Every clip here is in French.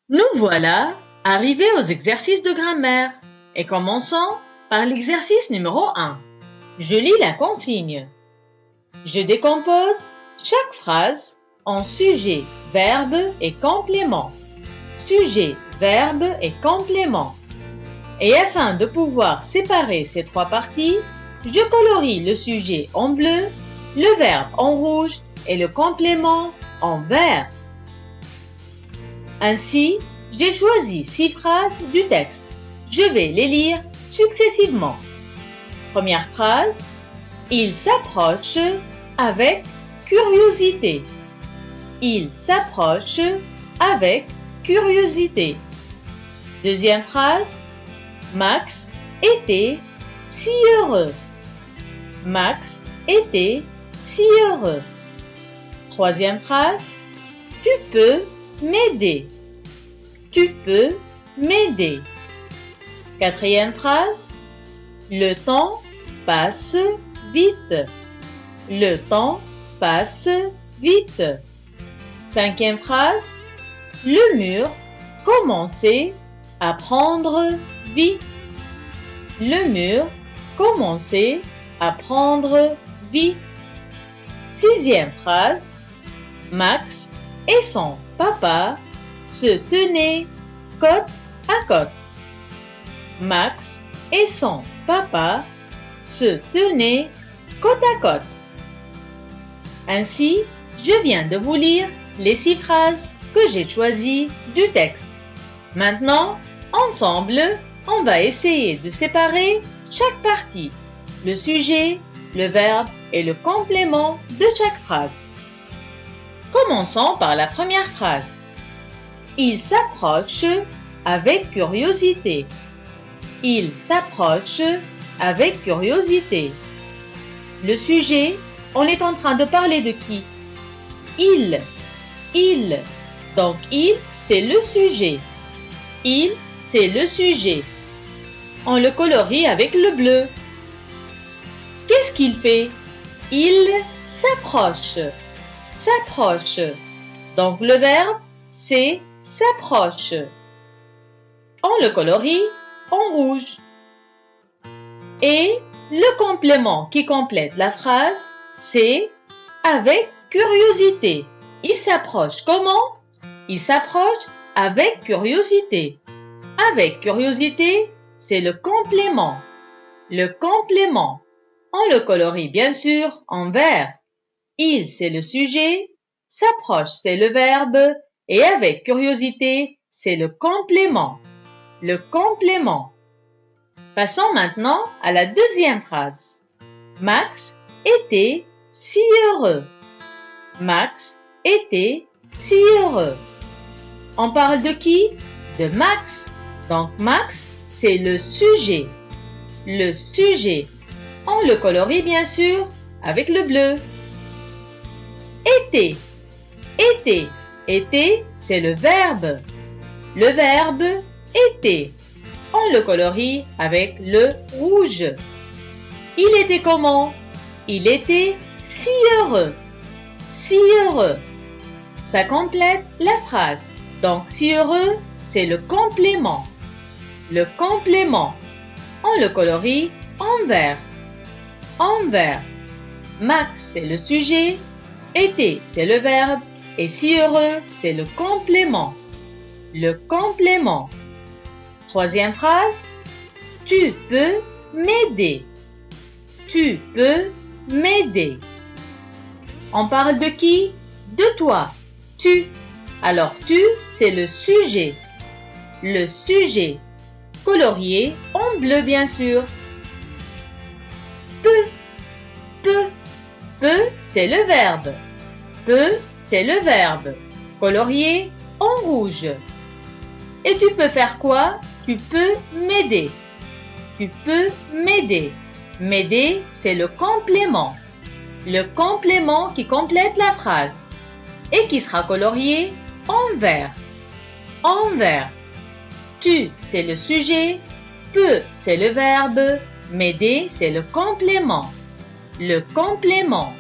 Nous voilà arrivés aux exercices de grammaire et commençons par l'exercice numéro 1. Je lis la consigne. Je décompose chaque phrase en sujet, verbe et complément. Sujet, verbe et complément. Et afin de pouvoir séparer ces trois parties, je colorie le sujet en bleu, le verbe en rouge et le complément en vert. Ainsi, j'ai choisi 6 phrases du texte. Je vais les lire successivement. Première phrase, il s'approche avec curiosité. Il s'approche avec curiosité. Deuxième phrase, Max était si heureux. Max était si heureux. Troisième phrase, tu peux m'aider. Tu peux m'aider. Quatrième phrase, le temps passe vite. Le temps passe vite. Cinquième phrase, le mur commençait à prendre vie. Le mur commençait à prendre vie. Sixième phrase, Max et son papa se tenaient côte à côte. Max et son papa se tenaient côte à côte. Ainsi, je viens de vous lire les 6 phrases que j'ai choisies du texte. Maintenant, ensemble, on va essayer de séparer chaque partie, le sujet, le verbe et le complément de chaque phrase. Commençons par la première phrase. Il s'approche avec curiosité. Il s'approche avec curiosité. Le sujet, on est en train de parler de qui? Il. Donc il, c'est le sujet. Il, c'est le sujet. On le colorie avec le bleu. Qu'est-ce qu'il fait? Il s'approche. S'approche. Donc le verbe, c'est s'approche. On le colorie en rouge. Et le complément qui complète la phrase, c'est avec curiosité. Il s'approche comment? Il s'approche avec curiosité. Avec curiosité, c'est le complément. Le complément. On le colorie bien sûr en vert. Il, c'est le sujet. S'approche, c'est le verbe. Et avec curiosité, c'est le complément. Le complément. Passons maintenant à la deuxième phrase. Max était si heureux. Max était si heureux. On parle de qui? De Max. Donc Max, c'est le sujet. Le sujet. On le colorie bien sûr avec le bleu. Était. Était. Était, c'est le verbe. Le verbe était. On le colorie avec le rouge. Il était comment? Il était si heureux. Si heureux. Ça complète la phrase. Donc si heureux, c'est le complément. Le complément. On le colorie en vert. En vert. Max, c'est le sujet. Était, c'est le verbe. Et si heureux, c'est le complément. Le complément. Troisième phrase. Tu peux m'aider. Tu peux m'aider. On parle de qui? De toi. Tu. Alors tu, c'est le sujet. Le sujet. Colorié en bleu bien sûr. Peut. Peut. Peut, c'est le verbe. Peut, c'est le verbe. Colorié en rouge. Et tu peux faire quoi? Tu peux m'aider. Tu peux m'aider. M'aider, c'est le complément. Le complément qui complète la phrase. Et qui sera colorié en vert. En vert. Tu, c'est le sujet. Peut, c'est le verbe. M'aider, c'est le complément. Le complément.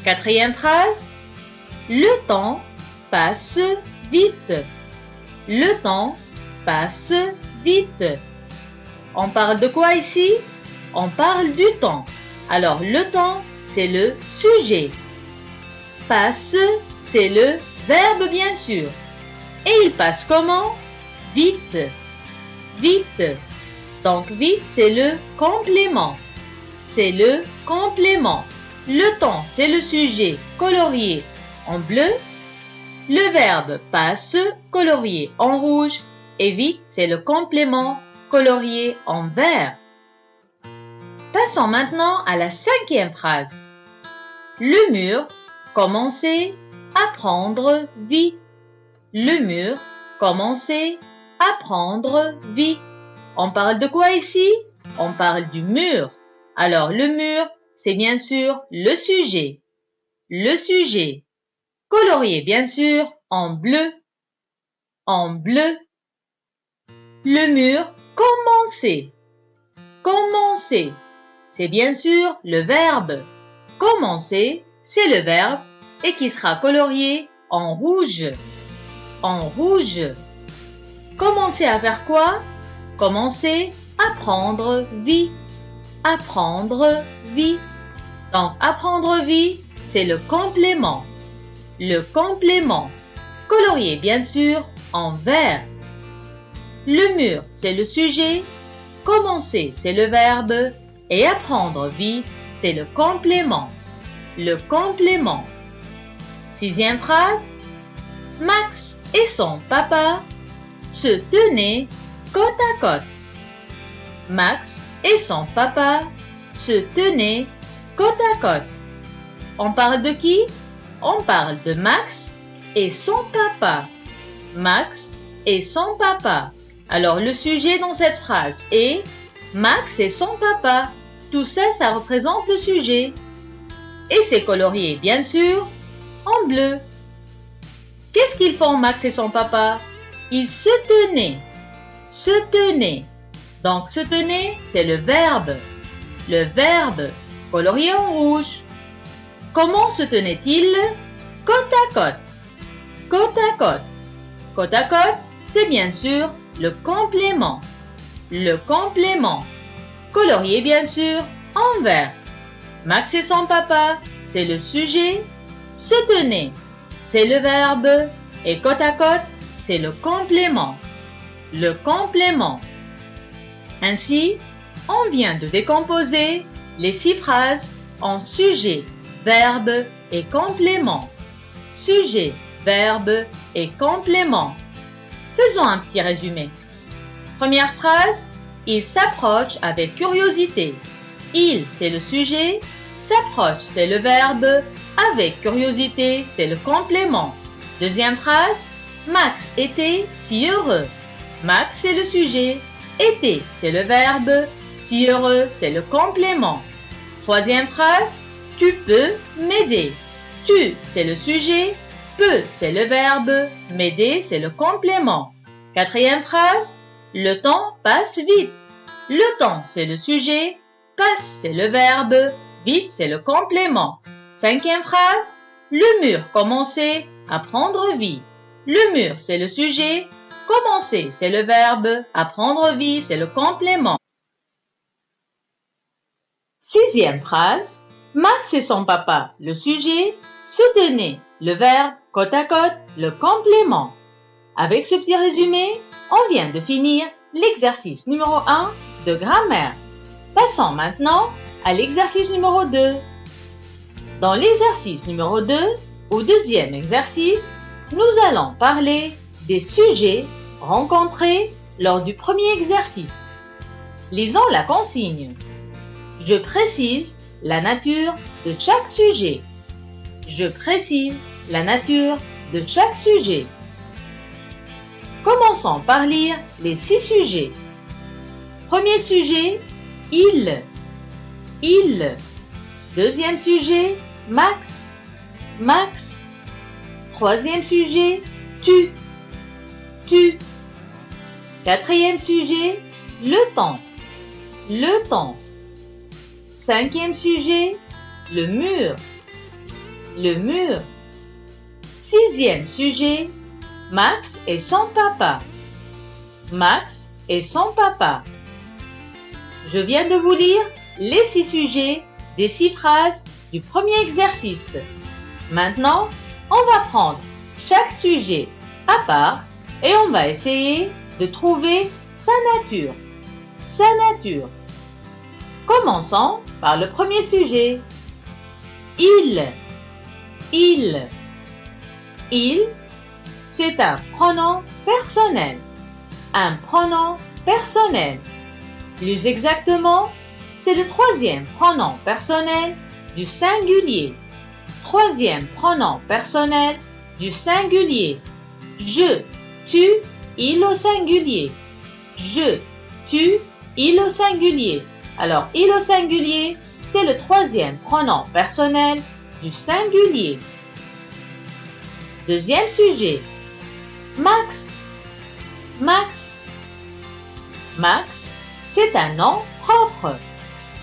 Quatrième phrase. Le temps passe vite. Le temps passe vite. On parle de quoi ici? On parle du temps. Alors, le temps, c'est le sujet. Passe, c'est le verbe, bien sûr. Et il passe comment? Vite. Vite. Donc, vite, c'est le complément. C'est le complément. Le temps, c'est le sujet colorié en bleu. Le verbe passe colorié en rouge. Et vite, c'est le complément colorié en vert. Passons maintenant à la 5e phrase. Le mur commençait à prendre vie. Le mur commençait à prendre vie. On parle de quoi ici? On parle du mur. Alors le mur, c'est bien sûr le sujet. Le sujet. Colorié bien sûr en bleu. En bleu. Le mur commençait. Commencer. C'est bien sûr le verbe. Commencer, c'est le verbe et qui sera colorié en rouge. En rouge. Commencer à faire quoi? Commencer à prendre vie. À prendre vie. Donc, à prendre vie, c'est le complément. Le complément. Colorié bien sûr en vert. Le mur, c'est le sujet. Commencer, c'est le verbe. Et apprendre vie, c'est le complément. Le complément. 6e phrase. Max et son papa se tenaient côte à côte. Max et son papa se tenaient côte à côte. On parle de qui? On parle de Max et son papa. Max et son papa. Alors le sujet dans cette phrase est Max et son papa. Tout ça, ça représente le sujet. Et c'est colorié, bien sûr, en bleu. Qu'est-ce qu'ils font, Max et son papa? Ils se tenaient. Se tenaient. Donc, se tenaient, c'est le verbe. Le verbe, colorié en rouge. Comment se tenaient-ils? Côte à côte. Côte à côte. Côte à côte, c'est bien sûr le complément. Le complément. Colorié bien sûr en vert. Max et son papa, c'est le sujet. Se tenaient, c'est le verbe. Et côte à côte, c'est le complément. Le complément. Ainsi, on vient de décomposer les 6 phrases en sujet, verbe et complément. Sujet, verbe et complément. Faisons un petit résumé. Première phrase. Il s'approche avec curiosité. Il, c'est le sujet. S'approche, c'est le verbe. Avec curiosité, c'est le complément. Deuxième phrase. Max était si heureux. Max, c'est le sujet. Était, c'est le verbe. Si heureux, c'est le complément. Troisième phrase. Tu peux m'aider. Tu, c'est le sujet. Peux, c'est le verbe. M'aider, c'est le complément. Quatrième phrase. Le temps passe vite. Le temps, c'est le sujet. Passe, c'est le verbe. Vite, c'est le complément. Cinquième phrase. Le mur commençait à prendre vie. Le mur, c'est le sujet. Commencer, c'est le verbe. À prendre vie, c'est le complément. Sixième phrase. Max et son papa, le sujet. Se tenaient, le verbe. Côte à côte, le complément. Avec ce petit résumé, on vient de finir l'exercice numéro 1 de grammaire. Passons maintenant à l'exercice numéro 2. Dans l'exercice numéro 2, au deuxième exercice, nous allons parler des sujets rencontrés lors du premier exercice. Lisons la consigne. Je précise la nature de chaque sujet. Je précise la nature de chaque sujet. Commençons par lire les 6 sujets. Premier sujet, il. Il. Deuxième sujet, Max. Max. Troisième sujet, tu. Tu. Quatrième sujet, le temps. Le temps. Cinquième sujet, le mur. Le mur. Sixième sujet, Max et son papa. Max et son papa. Je viens de vous lire les 6 sujets des 6 phrases du premier exercice. Maintenant, on va prendre chaque sujet à part et on va essayer de trouver sa nature. Sa nature. Commençons par le premier sujet. Il. Il. Il, c'est un pronom personnel. Un pronom personnel. Plus exactement, c'est le 3e pronom personnel du singulier. 3e pronom personnel du singulier. Je, tu, il au singulier. Je, tu, il au singulier. Alors, il au singulier, c'est le 3e pronom personnel du singulier. Deuxième sujet. Max. Max. Max, c'est un nom propre.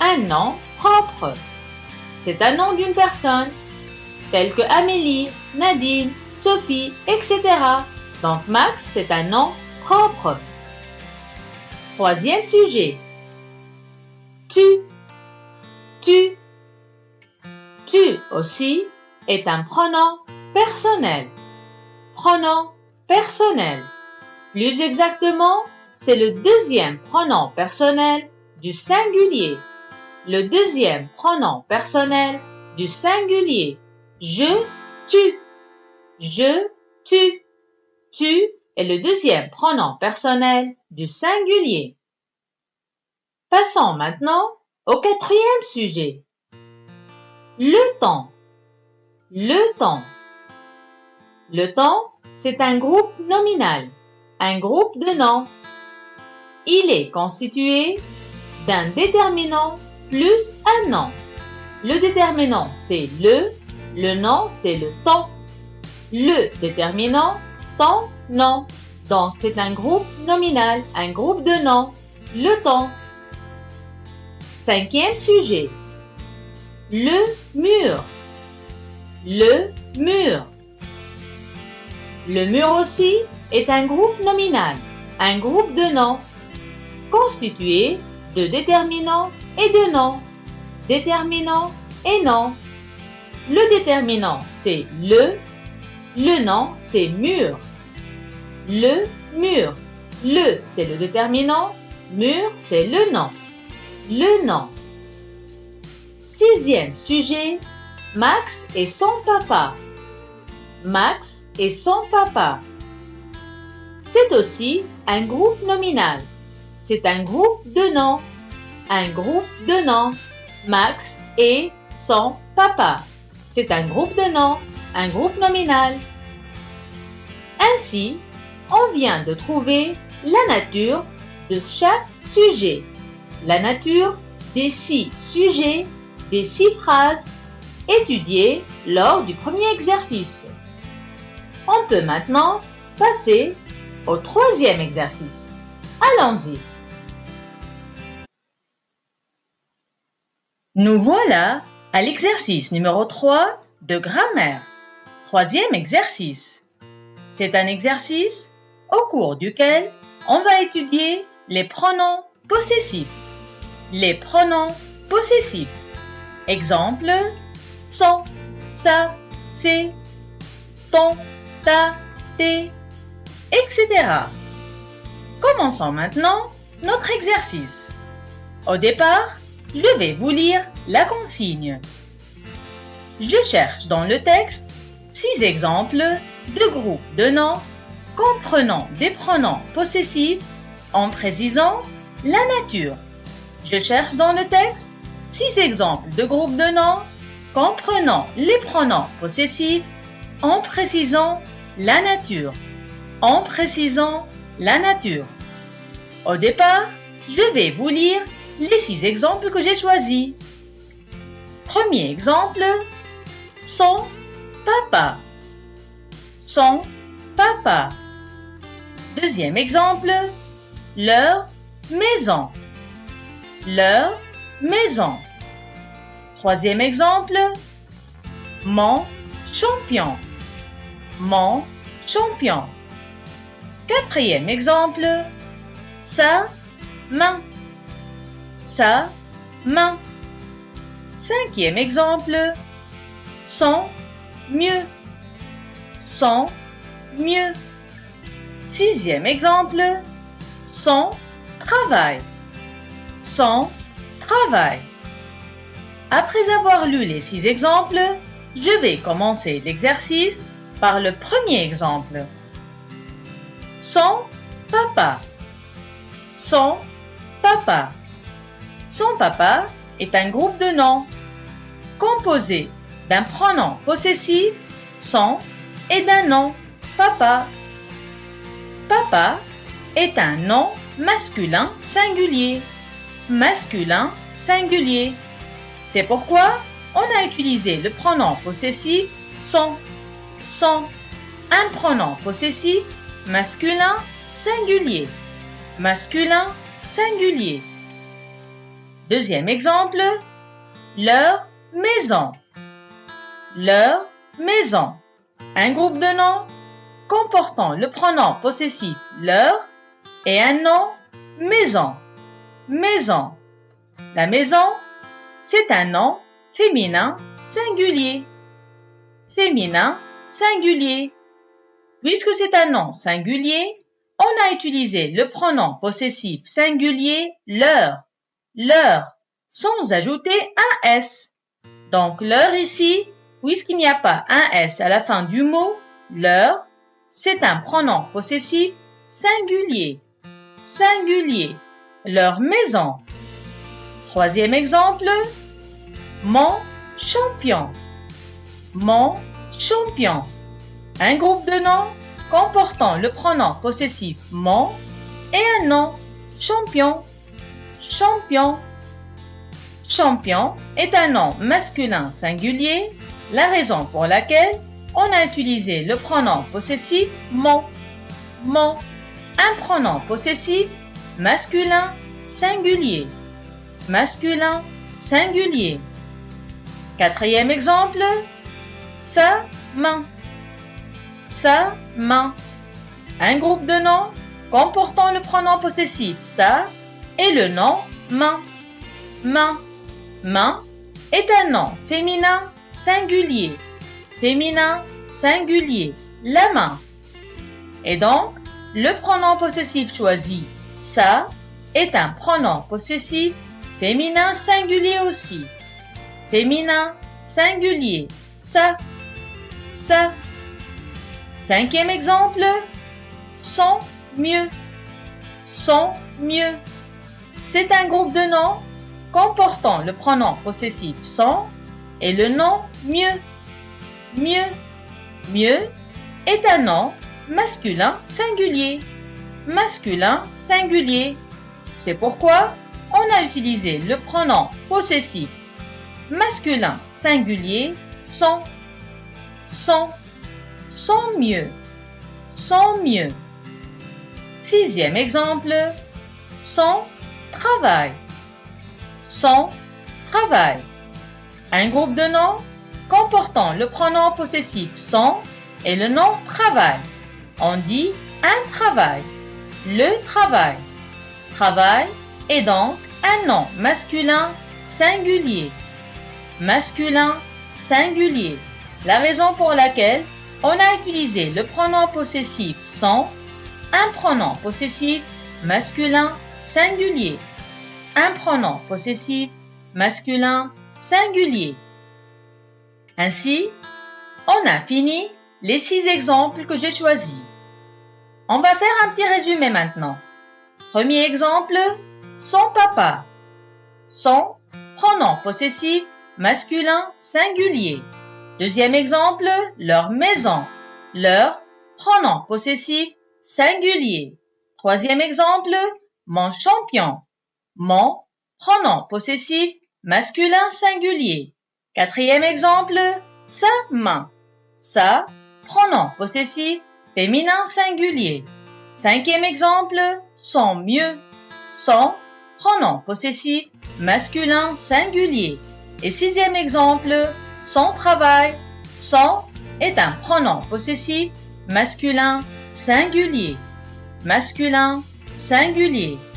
Un nom propre. C'est un nom d'une personne, tel que Amélie, Nadine, Sophie, etc. Donc Max, c'est un nom propre. Troisième sujet. Tu. Tu. Tu aussi est un pronom personnel. Pronom personnel. Plus exactement, c'est le 2e pronom personnel du singulier. Le 2e pronom personnel du singulier. Je, tu. Je, tu. Tu est le 2e pronom personnel du singulier. Passons maintenant au 4e sujet. Le temps. Le temps. Le temps, c'est un groupe nominal, un groupe de noms. Il est constitué d'un déterminant plus un nom. Le déterminant, c'est le nom, c'est le temps. Le déterminant, temps, nom. Donc, c'est un groupe nominal, un groupe de noms, le temps. 5e sujet. Le mur. Le mur. Le mur aussi est un groupe nominal, un groupe de noms, constitué de déterminants et de noms. Déterminant et nom. Le déterminant, c'est le nom, c'est mur. Le mur. Le, c'est le déterminant. Mur, c'est le nom. Le nom. 6e sujet. Max et son papa. Max et son papa. C'est aussi un groupe nominal. C'est un groupe de noms. Un groupe de noms. Max et son papa. C'est un groupe de noms. Un groupe nominal. Ainsi, on vient de trouver la nature de chaque sujet. La nature des 6 sujets, des 6 phrases étudiées lors du premier exercice. On peut maintenant passer au 3e exercice. Allons-y. Nous voilà à l'exercice numéro 3 de grammaire. 3e exercice. C'est un exercice au cours duquel on va étudier les pronoms possessifs. Les pronoms possessifs. Exemple, son, sa, c'est, ton, ta, tes, etc. Commençons maintenant notre exercice. Au départ, je vais vous lire la consigne. Je cherche dans le texte 6 exemples de groupes de noms comprenant des pronoms possessifs en précisant la nature. Je cherche dans le texte 6 exemples de groupes de noms comprenant les pronoms possessifs en précisant la nature. En précisant la nature. Au départ, je vais vous lire les 6 exemples que j'ai choisis. Premier exemple, son papa. Son papa. Deuxième exemple, leur maison. Leur maison. Troisième exemple, mon champion. Mon champion. Quatrième exemple, sa main. Sa main. Cinquième exemple, son mieux. Son mieux. Sixième exemple, son travail. Son travail. Après avoir lu les 6 exemples, je vais commencer l'exercice par le premier exemple. Son papa. Son papa. Son papa est un groupe de noms composé d'un pronom possessif, son, et d'un nom, papa. Papa est un nom masculin singulier. Masculin singulier. C'est pourquoi on a utilisé le pronom possessif son. Son. Un pronom possessif masculin singulier. Masculin singulier. Deuxième exemple, leur maison. Leur maison. Un groupe de noms comportant le pronom possessif leur et un nom maison. Maison. La maison, c'est un nom féminin singulier. Féminin singulier. Puisque c'est un nom singulier, on a utilisé le pronom possessif singulier leur. Leur, sans ajouter un S. Donc leur ici, puisqu'il n'y a pas un S à la fin du mot, leur, c'est un pronom possessif singulier. Singulier. Leur maison. Troisième exemple, mon champion. Mon champion. Un groupe de noms comportant le pronom possessif mon et un nom champion. Champion. Champion est un nom masculin singulier, la raison pour laquelle on a utilisé le pronom possessif mon. Mon. Un pronom possessif masculin singulier. Masculin singulier. Quatrième exemple, sa main. Sa main. Un groupe de noms comportant le pronom possessif sa et le nom main. Main. Main est un nom féminin singulier. Féminin singulier. La main. Et donc, le pronom possessif choisi, sa, est un pronom possessif féminin singulier aussi. Féminin singulier. Ça. Ça. Cinquième exemple, son mieux. Son mieux. C'est un groupe de noms comportant le pronom possessif son et le nom mieux. Mieux. Mieux est un nom masculin singulier. Masculin singulier. C'est pourquoi on a utilisé le pronom possessif masculin singulier son. Son. Son mieux. Son mieux. Sixième exemple, son travail. Son travail. Un groupe de noms comportant le pronom possessif son et le nom travail. On dit un travail. Le travail. Travail est donc un nom masculin singulier. Masculin singulier. La raison pour laquelle on a utilisé le pronom possessif son, un pronom possessif masculin singulier. Un pronom possessif masculin singulier. Ainsi, on a fini les 6 exemples que j'ai choisis. On va faire un petit résumé maintenant. Premier exemple, son papa. Son, pronom possessif masculin singulier. Deuxième exemple, leur maison. Leur, pronom possessif singulier. Troisième exemple, mon champion. Mon, pronom possessif masculin singulier. Quatrième exemple, sa main. Sa, pronom possessif féminin singulier. Cinquième exemple, son mieux. Son, pronom possessif masculin singulier. Et sixième exemple, son travail. Son est un pronom possessif masculin singulier. masculin, singulier.